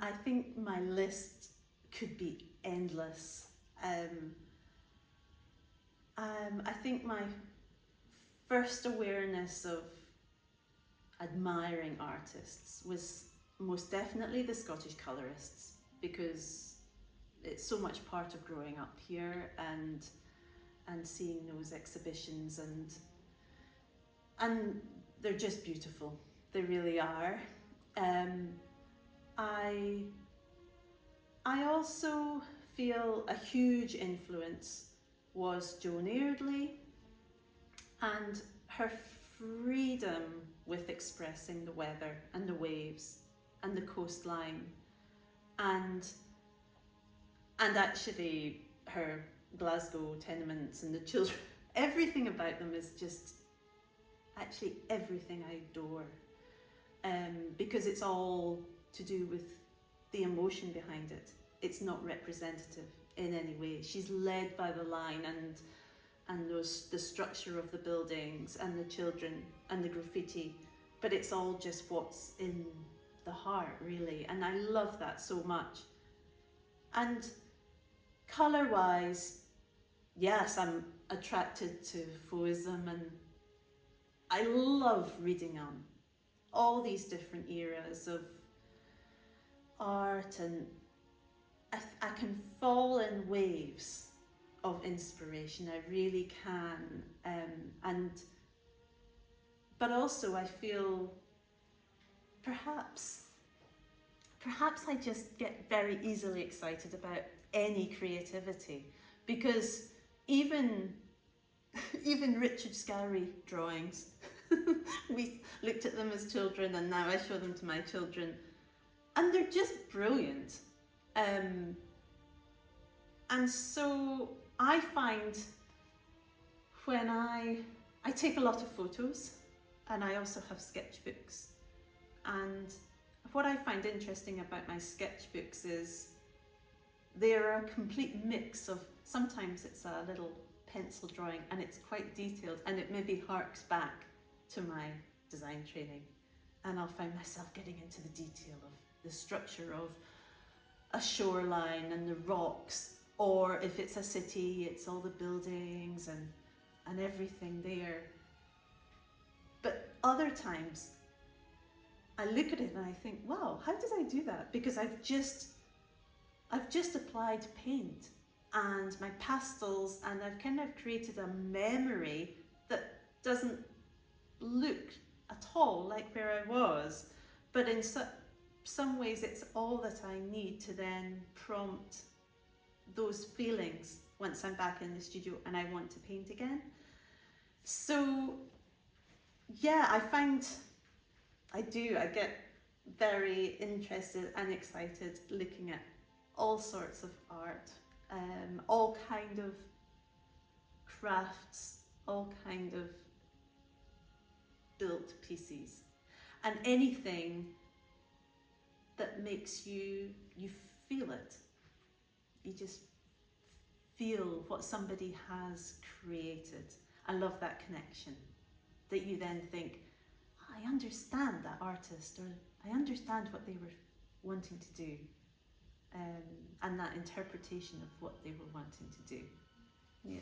I think my list could be endless. I think my first awareness of admiring artists was most definitely the Scottish colourists, because it's so much part of growing up here and seeing those exhibitions, and they're just beautiful. They really are. I also feel a huge influence was Joan Airdley and her freedom with expressing the weather and the waves and the coastline, and actually her Glasgow tenements and the children. Everything about them is just actually everything I adore, because it's all to do with the emotion behind it. It's not representative in any way. She's led by the line and the structure of the buildings and the children and the graffiti, but it's all just what's in the heart, really, and I love that so much. And colour-wise, yes, I'm attracted to Fauvism, and I love reading on all these different eras of art, and I can fall in waves of inspiration, I really can, but also I feel perhaps I just get very easily excited about any creativity, because even Richard Scarry drawings, we looked at them as children and now I show them to my children and they're just brilliant. And so I find when I take a lot of photos, and I also have sketchbooks, and what I find interesting about my sketchbooks is they're a complete mix of, sometimes it's a little pencil drawing and it's quite detailed and it maybe harks back to my design training, and I'll find myself getting into the detail of the structure of a shoreline and the rocks, or if it's a city, it's all the buildings and everything there. But other times I look at it and I think, wow, how did I do that? Because I've just applied paint and my pastels, and I've kind of created a memory that doesn't look at all like where I was, but in some ways it's all that I need to then prompt those feelings once I'm back in the studio and I want to paint again. So yeah, I get very interested and excited looking at all sorts of art, all kind of crafts, all kind of built pieces, and anything that makes you feel it. You just feel what somebody has created. I love that connection, that you then think, I understand that artist, or I understand what they were wanting to do, and that interpretation of what they were wanting to do. Yeah.